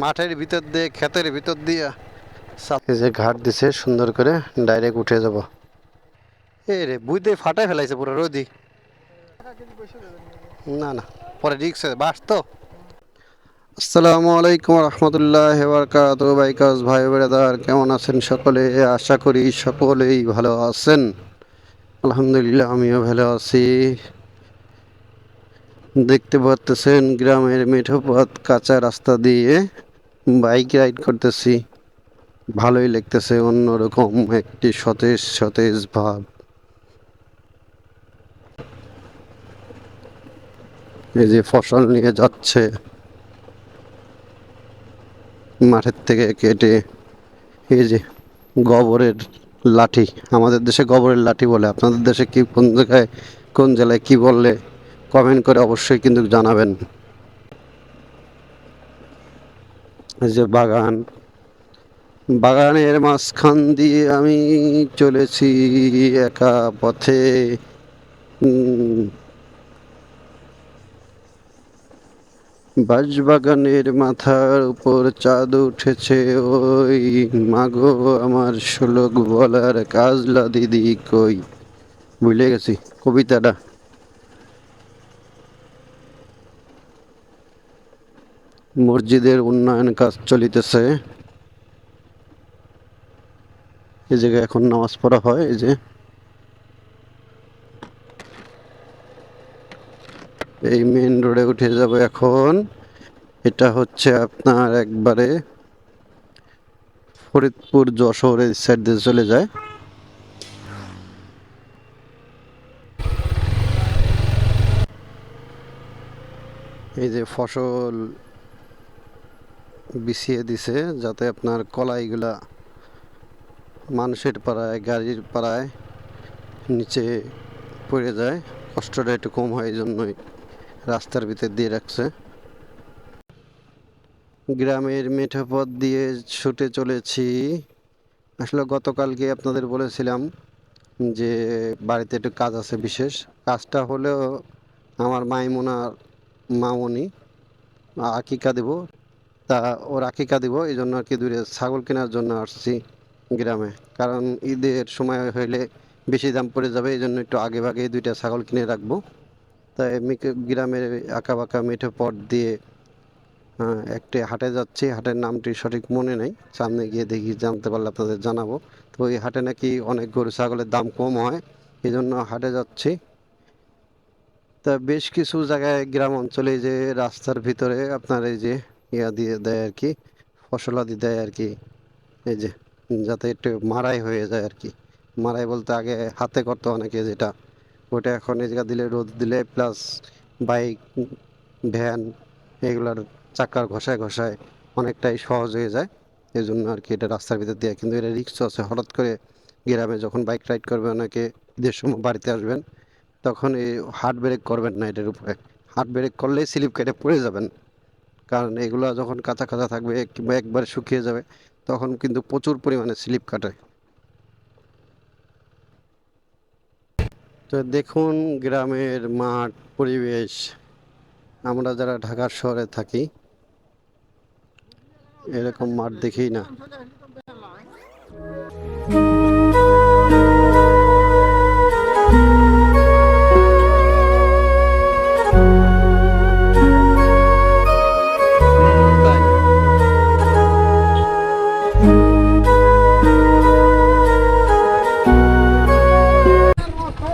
মাঠের ভিতর দিয়ে ক্ষেতের ভিতর দিয়ে এই যে ঘাট দিছে সুন্দর করে ডাইরেক্ট উঠে যাব। এই রে বুঝতে ফাটাই ফেলাইছে পুরো রোদি। না না পরে রিক্স বাস তো। আসসালামু আলাইকুম রহমতুল্লাহ বারকাতুহু বাইকার্স ভাই ব্রাদার, কেমন আছেন সকলে? আশা করি সকলেই ভালো আছেন। আলহামদুলিল্লাহ আমিও ভালো আছি। দেখতে পাচ্ছেন গ্রামের মেঠো পথ কাঁচা রাস্তা দিয়ে বাইক রাইড করতেছি। ভালোই লাগতেছে, অন্যরকম একটি সতেজ সতেজ ভাব। এই যে ফসল নিয়ে যাচ্ছে মাঠের থেকে কেটে, এই যে গোবরের লাঠি, আমাদের দেশে গোবরের লাঠি বলে, আপনাদের দেশে কি কোন জায়গায় কোন জেলায় কি বললে কমেন্ট করে অবশ্যই কিন্তু জানাবেন। এই যে বাগানের মাঝখান দিয়ে আমি চলেছি একা পথে। বাঁশবাগানের মাথার উপর চাঁদ উঠেছে, ওই মাগো আমার শ্লোক বলার কাজলা দিদি কই। ভুলে গেছি কবিতাটা। মসজিদের উন্নয়ন কাজ চলিতেছে, এই জায়গায় এখন নামাজ পড়া হয়। এই যে এই মেন রোডে উঠে যাব এখন। এটা হচ্ছে আপনার একবারে ফরিদপুর যশোরের সাইড দিয়ে চলে যায়। এই যে ফসল বিছিয়ে দিছে যাতে আপনার কলাইগুলা মানুষের পাড়ায় গাড়ির পাড়ায় নিচে পড়ে যায়, কষ্টটা একটু কম হয়, এই জন্যই রাস্তার ভিতর দিয়ে রাখছে। গ্রামের মেঠো পথ দিয়ে ছুটে চলেছি। আসলে গতকালকে আপনাদের বলেছিলাম যে বাড়িতে একটু কাজ আছে, বিশেষ কাজটা হলেও আমার মাইমুনার মামনি আকিকা দেব, তা ওর আকিকা দিব, এই জন্য আর কি দূরে ছাগল কেনার জন্য আসছি গ্রামে। কারণ ঈদের সময় হইলে বেশি দাম পড়ে যাবে, এই জন্য একটু আগে ভাগে দুইটা ছাগল কিনে রাখবো। তাই গ্রামের আঁকা বাঁকা মেঠো পথ দিয়ে একটি হাটে যাচ্ছি। হাটের নামটি সঠিক মনে নেই, সামনে গিয়ে দেখি জানতে পারলে আপনাদের জানাবো। তো ওই হাটে নাকি অনেক গরু ছাগলের দাম কম হয়, এই জন্য হাটে যাচ্ছি। তা বেশ কিছু জায়গায় গ্রাম অঞ্চলে যে রাস্তার ভিতরে আপনার এই যে ইয়া দিয়ে দেয় আর কি, ফসলাদি দেয় আর কি, এই যে যাতে একটু মাড়াই হয়ে যায় আর কি। মাড়াই বলতে আগে হাতে করতো অনেকে, যেটা ওটা এখন এই জায়গা দিলে, রোদ দিলে প্লাস বাইক ভ্যান এগুলার চাকার ঘষায় ঘষায় অনেকটাই সহজ হয়ে যায়। এই জন্য আর কি এটা রাস্তার ভিতর দিয়ে, কিন্তু এটা রিক্স আছে। হঠাৎ করে গ্রামে যখন বাইক রাইড করবে অনেকে, ঈদের সময় বাড়িতে আসবেন, তখন এই হার্ড ব্রেক করবেন না এটার উপরে। হার্ড ব্রেক করলেই স্লিপ কেটে পড়ে যাবেন। কারণ এগুলো যখন কাঁচা কাঁচা থাকবে কিংবা একবারে শুকিয়ে যাবে, তখন কিন্তু প্রচুর পরিমাণে স্লিপ কাটে। তো দেখুন গ্রামের মাঠ পরিবেশ, আমরা যারা ঢাকার শহরে থাকি এরকম মাঠ দেখি না।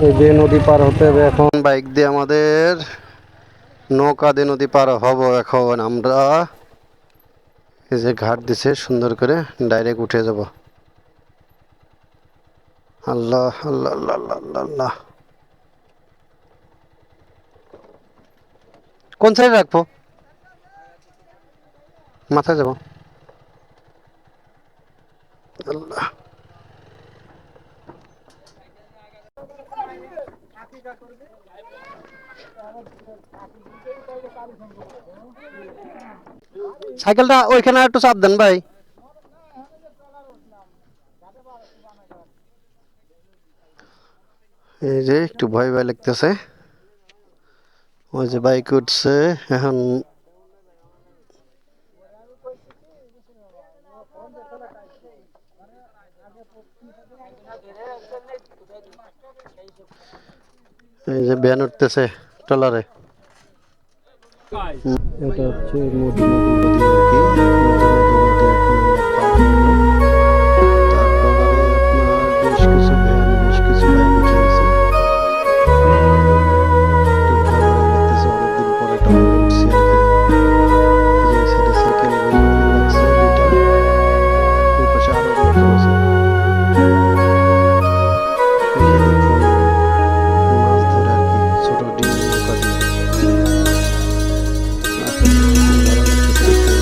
এই যে নদী পার হতে হবে এখন বাইক দিয়ে, আমাদের নৌকা দিয়ে নদী পার হব এখন আমরা। এই যে ঘাট দিছে সুন্দর করে, ডাইরেক্ট উঠে যাব। আল্লাহ আল্লাহ আল্লাহ আল্লাহ আল্লাহ। কোন সাইড রাখবো? মাথায় যাব। আল্লাহ, সাইকেলটা ওইখানে একটু চাপ দেন ভাই। এই যে একটু ভয় ভয় লাগতেছে। ওই যে বাইক উঠছে এখন। এই যে ভ্যান উঠতেছে ট্রলারে। এটা হচ্ছে মধুমতি নদী আর কি। মধুমতি নদী এখন আমরা পার হবো। তার ট্রলারে আপনার বেশ কিছু ভ্যান, বেশ কিছু বাইক উঠে গেছে। একটু ভয় ভয় লাগতেছে, অনেকদিন পরে ট্রলারে উঠছি আর কি। এই যে এই সাইডে সাইকেল লাগছে দুইটা, ওই পাশে আরো লোকজন আছে। এই যে দেখুন, মাছ ধরে আর কি, ছোট ডিঙি নৌকা দিয়ে। আহ, কি ভালো লাগতেছে দেখতে।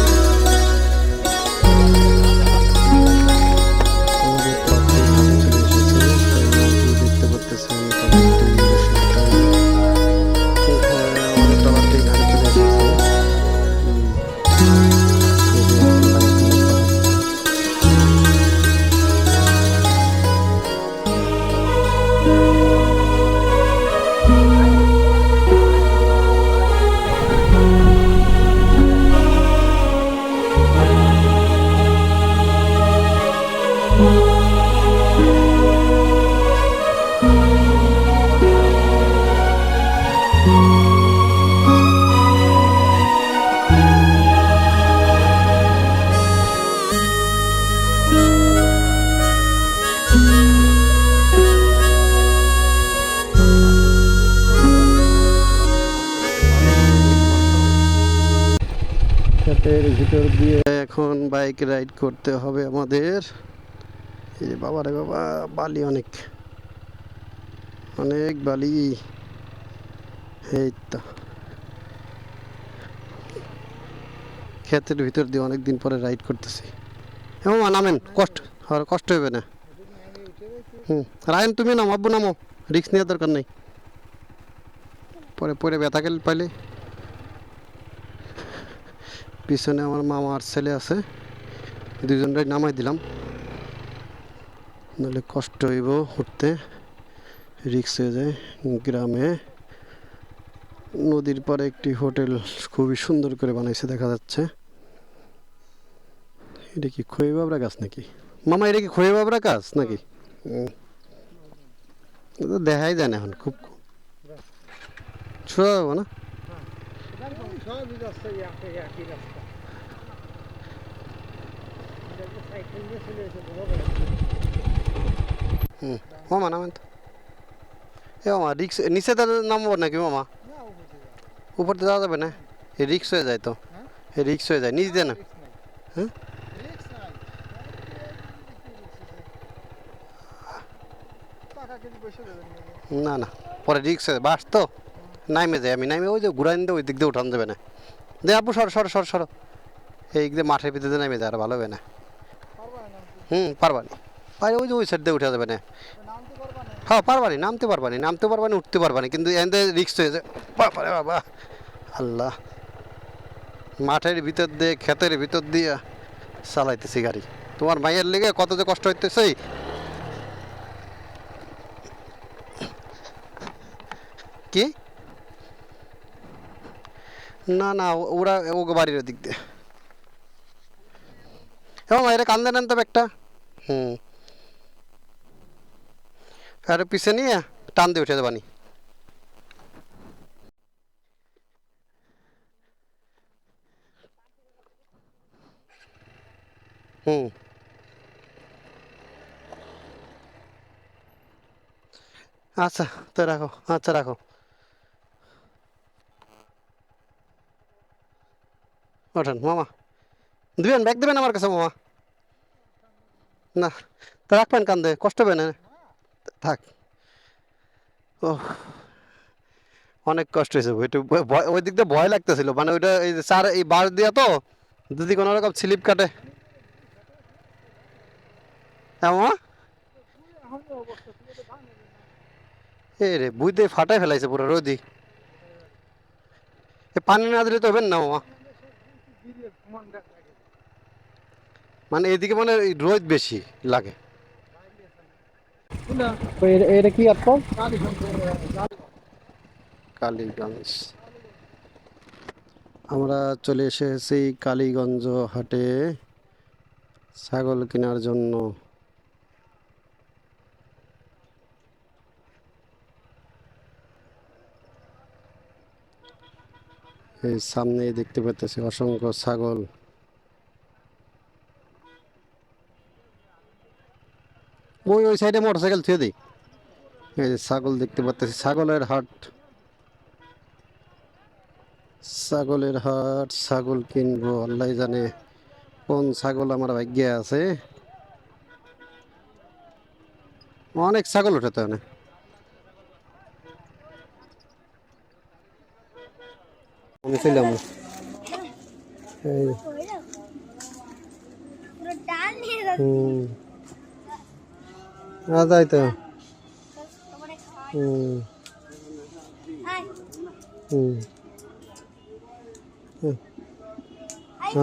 আমাদের পাশেই ঘাটে চলে এসেছে। এই যে দেখতে পাচ্ছেন ট্রলারটি বিষয়টা। হ্যাঁ, আমাদের ট্রলারটি ঘাটে চলে এসেছে। এই যে এখন বাইক নৌকা। ক্ষেতের ভিতর দিয়ে এখন বাইক রাইড করতে হবে আমাদের। এই যে বাবারে বাবা, বালি অনেক, অনেক বালি। এই তো ক্ষেতের ভিতর দিয়ে অনেক দিন পরে রাইড করতেছি। এমন নামেন, কষ্ট আর কষ্ট হবে না। রায়ন তুমি নামো, আব্বু নামো, রিস্ক নেওয়ার দরকার নেই, পরে পরে ব্যথা গেলে পাইলে। পিছনে আমার মামার ছেলে আছে, দুজনটাই নামাই দিলাম, নাহলে কষ্ট হইব উঠতে, রিক্স হয়ে যায়। গ্রামে নদীর পাড়ে একটি হোটেল খুবই সুন্দর করে বানাইছে দেখা যাচ্ছে। এটা কি খই বাবরা গাছ নাকি মামা? এটা কি খই বাবরা গাছ নাকি? এটা তো দেখাই যায় না এখন, খুব ছোট যাবো না। মামা নামেন তো। এ মামা রিক্স নিচে নামবো নাকি মামা? উপর দিয়ে যাওয়া যাবে না, এ রিক্স হয়ে যায় তো, এ রিক্স হয়ে যায়, নিচ দিয়ে না। হ্যাঁ, না না, পরে রিক্স হয়ে বাস তো নাইমে যায়, আমি নাইমে ওই যে ঘুরাই দিয়ে ওই দিক দিয়ে উঠান যাবে না। দে আপু সর সর সর সর, এই দিক দিয়ে মাঠের ভিতরে নামে যায়, আর ভালো হবে না। পারবানি, পারে ওই যে ওই সাইড দিয়ে উঠা যাবে না। হ্যাঁ পারবানি, নামতে পারবানি, নামতে পারবানি, উঠতে পারবানি, কিন্তু এখান রিক্স হয়ে যায়। বাবারে বাবা, আল্লাহ, মাঠের ভিতর দিয়ে ক্ষেতের ভিতর দিয়ে চালাইতেছি গাড়ি, তোমার মায়ের লেগে কত যে কষ্ট হইতেছে। কি না না, ওরা ও বাড়ির দিক দিয়ে। হ্যাঁ এটা কান্দে নেন তবে একটা। হুম, আর পিছে নিয়ে টান দিয়ে উঠে যাবানি। হুম, আচ্ছা তো রাখো, আচ্ছা রাখো, ওঠেন মামা, দিবেন ব্যাগ দেবেন আমার কাছে মামা? না, তো রাখবেন, কান্দে কষ্ট হবে না, থাক। ও, অনেক কষ্ট হয়েছে, একটু ওই দিক দিয়ে ভয় লাগতেছিল, মানে ওইটা এই যে চার এই বাঁশ দিয়া তো, যদি কোনো রকম স্লিপ কাটে। হ্যাঁ মামা, এ রে বুঝতে ফাটাই ফেলাইছে পুরো রোদি, এ পানি না দিলে তো হবেন না মামা। মানে এদিকে মানে এই রোদ বেশি লাগে। এটা কি আপনার? কালীগঞ্জ, আমরা চলে এসেছি কালীগঞ্জ হাটে। ছাগল কেনার জন্য। এই সামনেই দেখতে পাচ্ছি অসংখ্য ছাগল। ওই সাইডে মোটরসাইকেল থুয়ে দিই। এই যে ছাগল দেখতে পাচ্ছি, ছাগলের হাট। ছাগলের হাট, ছাগল কিনবো, আল্লাহ জানে কোন ছাগল আমার ভাগ্যে আছে। অনেক ছাগল ওঠে তো এখানে। আমি ছিলাম এই তাই তো। হুম হুম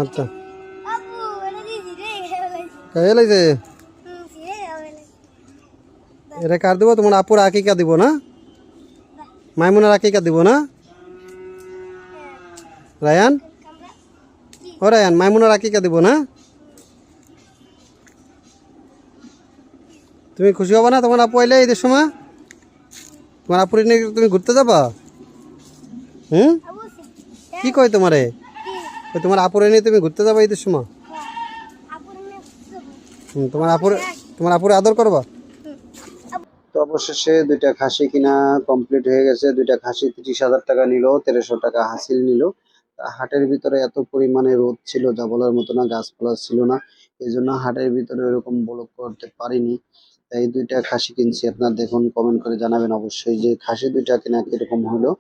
আচ্ছা কে লাগছে? এটা কার দিব? তোমার আপুর আকিকা দিব না? মাইমুনার আকিকা দিব না? রায়ান, ও রায়ান, মাইমুনার আকিকা দিব না? তুমি খুশি হবা না তোমার আপু আইলে ঈদের সময়? তোমার আপুর নিয়ে তুমি ঘুরতে যাবা? হুম, কি কয় তোমারে? তোমার আপুর নিয়ে তুমি ঘুরতে যাবা ঈদের সময়? তোমার আপুর আদর করবা? তো অবশেষে দুইটা খাসি কিনা কমপ্লিট হয়ে গেছে। দুইটা খাসি 30,000 টাকা নিল, 1300 টাকা হাসিল নিল। হাটের ভিতরে এত পরিমাণে রোদ ছিল যা বলার মতো না, গাছপালা ছিল না, এই জন্য হাটের ভিতরে এরকম ব্লগ করতে পারিনি। তাই দুইটা খাসি কিনছি। আপনার দেখুন, কমেন্ট করে জানাবেন অবশ্যই যে খাসি দুইটা কিনা কিরকম হলো।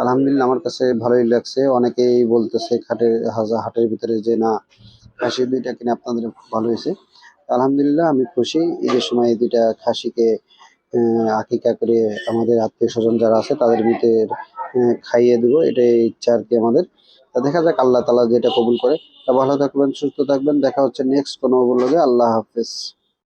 আলহামদুলিল্লাহ আমার কাছে ভালোই লাগছে। অনেকেই বলতেছে হাটের ভিতরে যে না, খাসি দুইটা কিনে আপনাদের ভালো হয়েছে। আলহামদুলিল্লাহ আমি খুশি। ঈদের সময় এই দুইটা খাসিকে আকিকা করে আমাদের আত্মীয় স্বজন যারা আছে তাদের ভিতরে খাইয়ে দেবো, এটাই ইচ্ছা আর কি আমাদের। তা দেখা যাক আল্লাহ তাআলা যেটা কবুল করে। তা ভালো থাকবেন, সুস্থ থাকবেন, দেখা হচ্ছে নেক্সট কোনো ব্লগে। আল্লাহ হাফেজ।